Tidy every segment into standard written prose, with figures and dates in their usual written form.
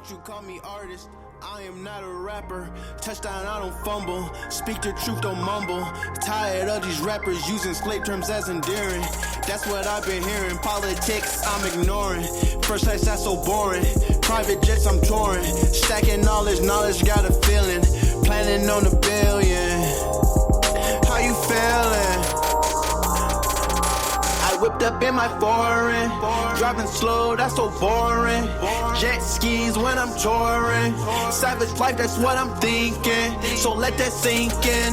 Don't you call me artist, I am not a rapper. Touchdown, I don't fumble. Speak the truth, don't mumble. Tired of these rappers using slave terms as endearing. That's what I've been hearing. Politics, I'm ignoring. First class, that's so boring. Private jets, I'm touring. Stacking knowledge, got a feeling. Planning on $1 billion. How you feeling? I whipped up in my foreign. Driving slow, that's so boring. Jet skis when I'm touring. Savage life, that's what I'm thinking. So let that sink in.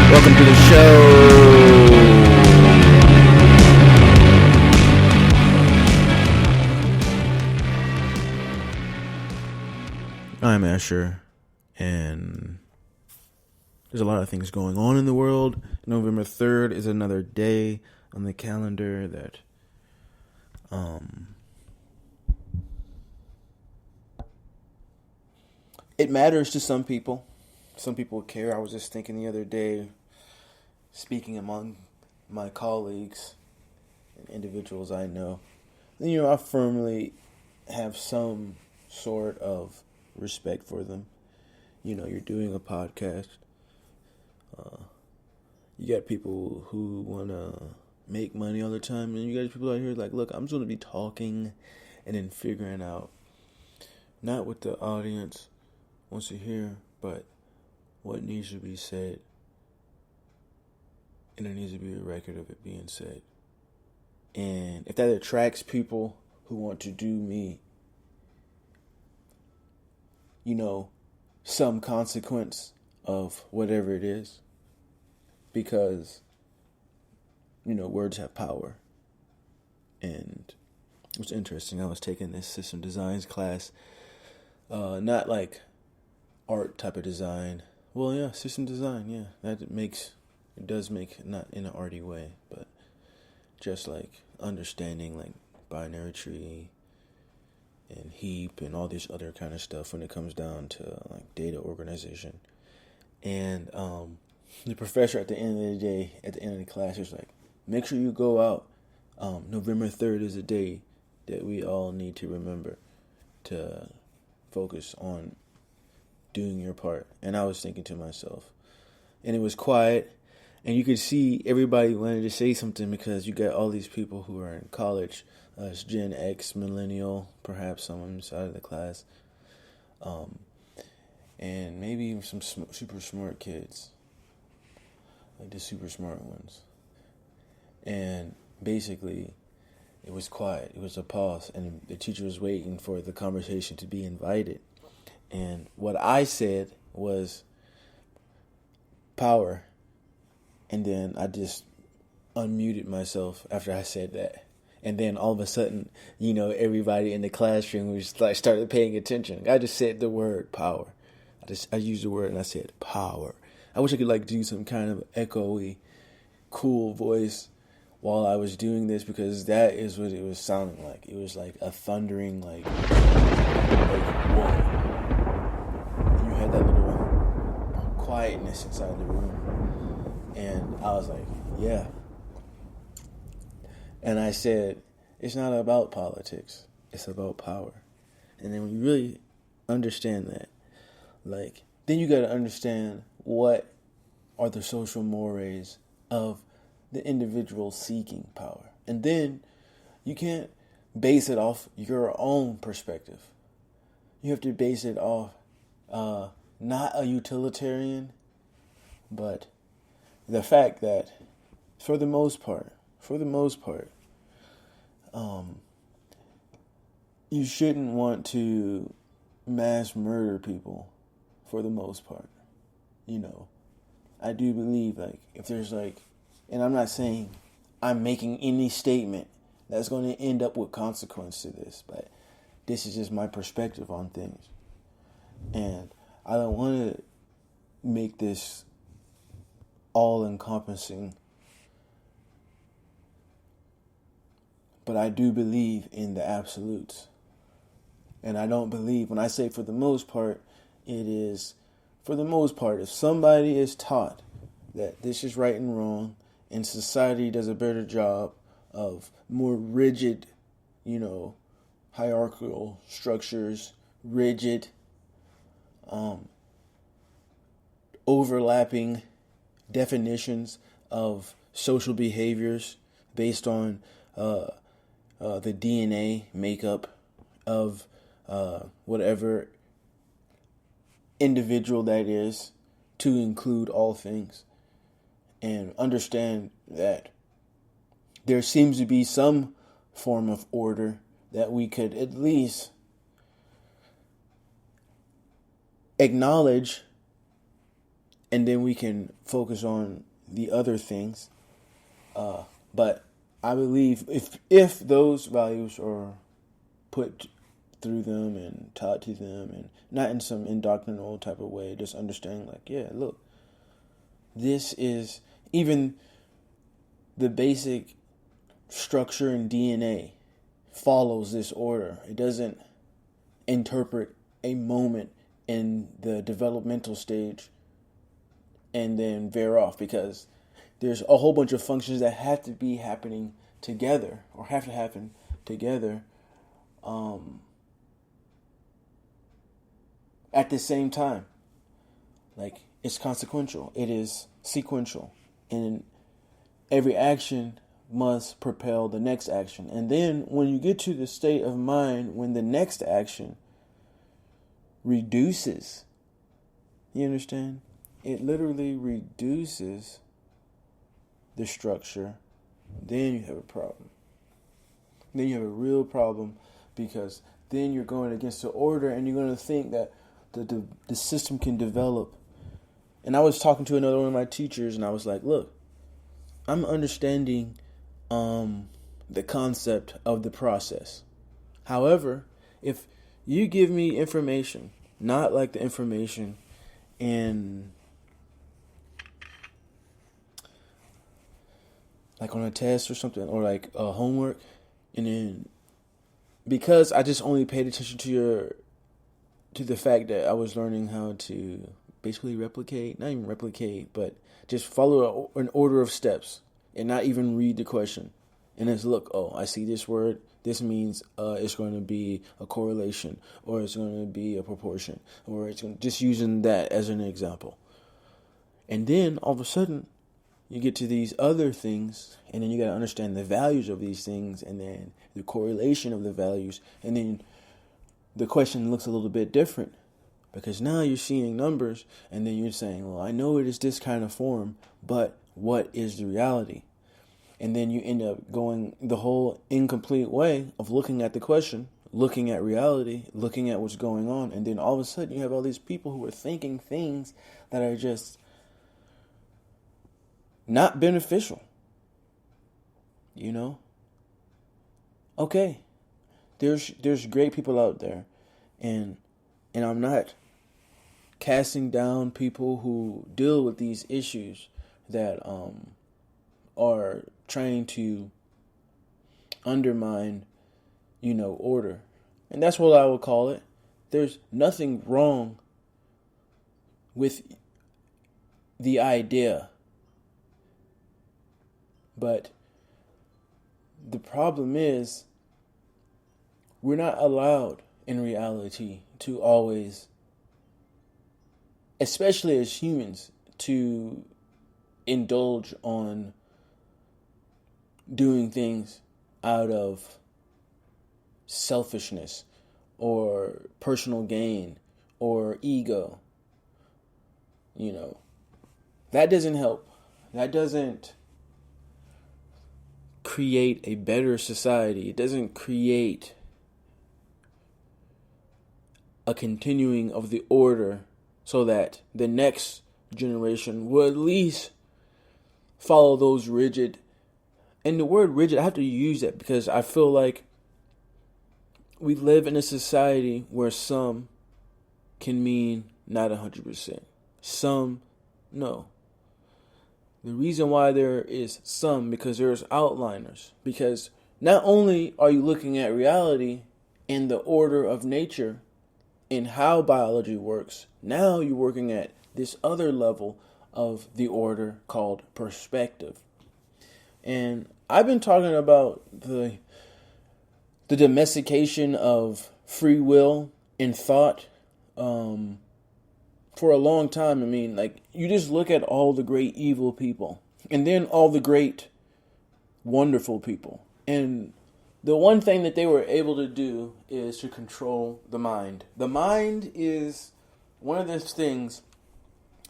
Welcome to the show. I'm Asher, and there's a lot of things going on in the world. November 3rd is another day on the calendar that it matters to some people. Some people care. I was just thinking the other day, speaking among my colleagues and individuals I know, I firmly have some sort of respect for them. You're doing a podcast. You got people who want to make money all the time, and you got people out here like, look, I'm just going to be talking and then figuring out not what the audience wants to hear, but what needs to be said. And there needs to be a record of it being said. And if that attracts people who want to do me, some consequence of whatever it is, because, words have power. And it was interesting. I was taking this system designs class, not like art type of design. Well, yeah, system design, yeah. It does make, not in an arty way, but just like understanding like binary tree and heap and all this other kind of stuff when it comes down to like data organization. And the professor at the end of the day, at the end of the class, was like, make sure you go out. November 3rd is a day that we all need to remember to focus on doing your part. And I was thinking to myself, and it was quiet, and you could see everybody wanted to say something because you got all these people who are in college, Gen X, millennial, perhaps someone inside of the class, and maybe even some super smart kids, like the super smart ones. And basically, it was quiet. It was a pause, and the teacher was waiting for the conversation to be invited. And what I said was power. And then I just unmuted myself after I said that. And then all of a sudden, everybody in the classroom was like started paying attention. I just said the word power. I used the word and I said power. I wish I could like do some kind of echoey, cool voice while I was doing this, because that is what it was sounding like. It was like a thundering like whoa. And you had that little quietness inside the room. And I was like, yeah. And I said, it's not about politics. It's about power. And then when you really understand that, like, then you got to understand what are the social mores of the individual seeking power. And then you can't base it off your own perspective. You have to base it off not a utilitarian, but the fact that for the most part, you shouldn't want to mass murder people for the most part. I do believe like if there's like, and I'm not saying I'm making any statement that's going to end up with consequence to this, but this is just my perspective on things. And I don't want to make this all-encompassing, but I do believe in the absolutes. And I don't believe, when I say for the most part, it is for the most part, if somebody is taught that this is right and wrong, and society does a better job of more rigid, hierarchical structures, rigid, overlapping definitions of social behaviors based on the DNA makeup of whatever individual that is, to include all things, and understand that there seems to be some form of order that we could at least acknowledge, and then we can focus on the other things. But I believe if those values are put through them and taught to them, and not in some indoctrinal type of way, just understanding like, yeah, look, this is even the basic structure and DNA follows this order. It doesn't interpret a moment in the developmental stage and then veer off, because there's a whole bunch of functions that have to be happening together, or have to happen together at the same time. Like, it's consequential, it is sequential, and every action must propel the next action. And then when you get to the state of mind when the next action reduces, you understand? It literally reduces the structure. Then you have a problem. Then you have a real problem, because then you're going against the order, and you're going to think that the system can develop. And I was talking to another one of my teachers, and I was like, look, I'm understanding the concept of the process. However, if you give me information, not like the information in, like on a test or something, or like homework, and then because I just only paid attention to the fact that I was learning how to basically replicate, not even replicate, but just follow an order of steps and not even read the question. And it's, look, oh, I see this word. This means it's going to be a correlation, or it's going to be a proportion, or it's just using that as an example. And then all of a sudden, you get to these other things, and then you got to understand the values of these things, and then the correlation of the values, and then the question looks a little bit different, because now you're seeing numbers, and then you're saying, well, I know it is this kind of form, but what is the reality? And then you end up going the whole incomplete way of looking at the question, looking at reality, looking at what's going on, and then all of a sudden you have all these people who are thinking things that are just not beneficial. Okay, there's great people out there, and I'm not casting down people who deal with these issues that are trying to undermine, order. And that's what I would call it. There's nothing wrong with the idea. But the problem is, we're not allowed in reality to always, especially as humans, to indulge on doing things out of selfishness or personal gain or ego. That doesn't help. That doesn't create a better society. It doesn't create a continuing of the order so that the next generation will at least follow those rigid. And the word rigid, I have to use that because I feel like we live in a society where some can mean not 100%. Some, no. The reason why there is some, because there's outliners. Because not only are you looking at reality in the order of nature, in how biology works, now you're working at this other level of the order called perspective. And I've been talking about the domestication of free will in thought for a long time. I mean, like, you just look at all the great evil people and then all the great wonderful people. And the one thing that they were able to do is to control the mind. The mind is one of those things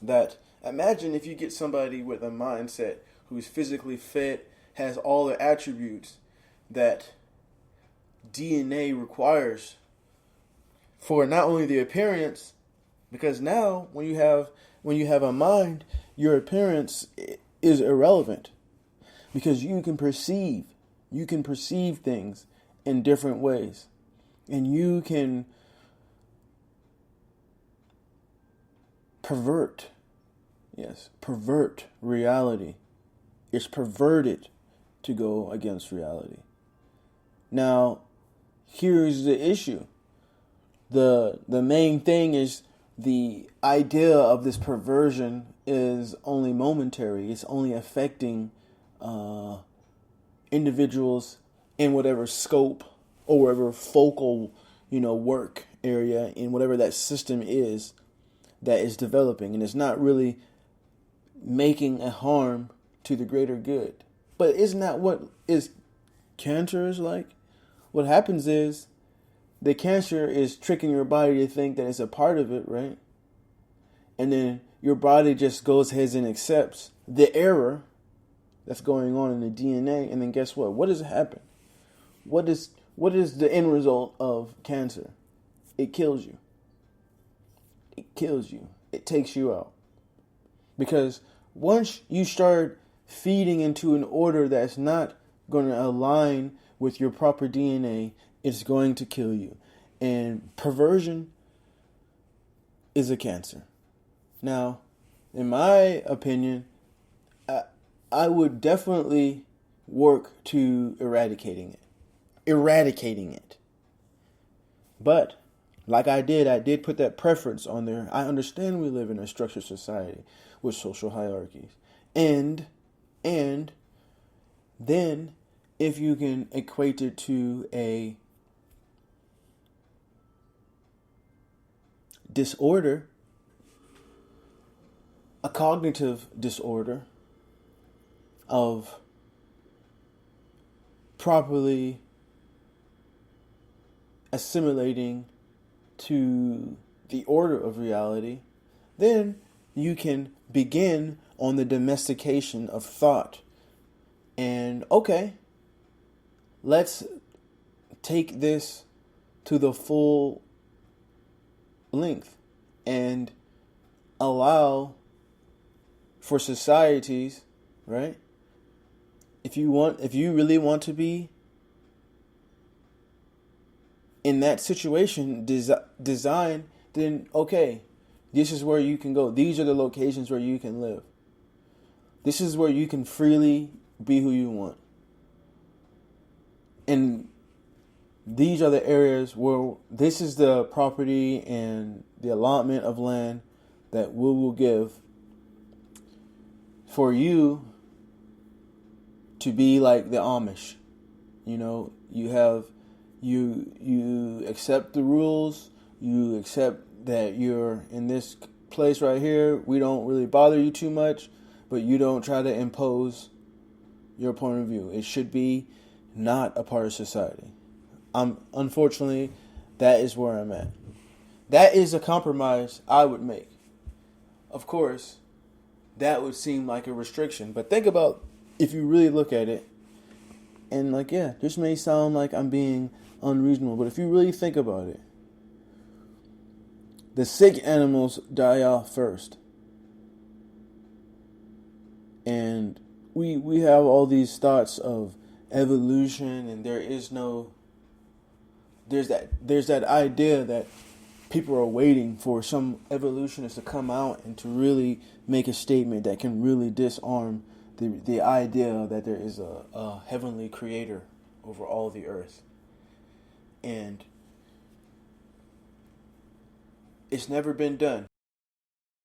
that, imagine if you get somebody with a mindset who's physically fit, has all the attributes that DNA requires for not only the appearance, because now when you have a mind, your appearance is irrelevant, because you can perceive things in different ways, and you can pervert reality. It's perverted to go against reality. Now, here's the issue. The main thing is the idea of this perversion is only momentary. It's only affecting individuals in whatever scope or whatever focal, work area in whatever that system is that is developing, and it's not really making a harm to the greater good. But isn't that what cancer is like? What happens is the cancer is tricking your body to think that it's a part of it, right? And then your body just goes ahead and accepts the error that's going on in the DNA, and then guess what? What does happen? What is the end result of cancer? It kills you. It kills you. It takes you out. Because once you start feeding into an order that's not going to align with your proper DNA, it's going to kill you. And perversion is a cancer. Now, in my opinion, I would definitely work to eradicating it. But like I did put that preference on there. I understand we live in a structured society with social hierarchies. And then if you can equate it to a disorder, a cognitive disorder of properly assimilating to the order of reality, then you can begin on the domestication of thought. And okay, let's take this to the full length and allow for societies, right? If you really want to be in that situation, design, then okay, this is where you can go. These are the locations where you can live. This is where you can freely be who you want. And these are the areas where this is the property and the allotment of land that we will give for you to be like the Amish. You accept the rules, you accept that you're in this place right here. We don't really bother you too much, but you don't try to impose your point of view. It should be not a part of society. Unfortunately, that is where I'm at. That is a compromise I would make. Of course, that would seem like a restriction, but think about if you really look at it, and this may sound like I'm being unreasonable, but if you really think about it, the sick animals die off first. And we have all these thoughts of evolution, and there's that idea that people are waiting for some evolutionists to come out and to really make a statement that can really disarm the idea that there is a heavenly creator over all the earth. And It's never been done.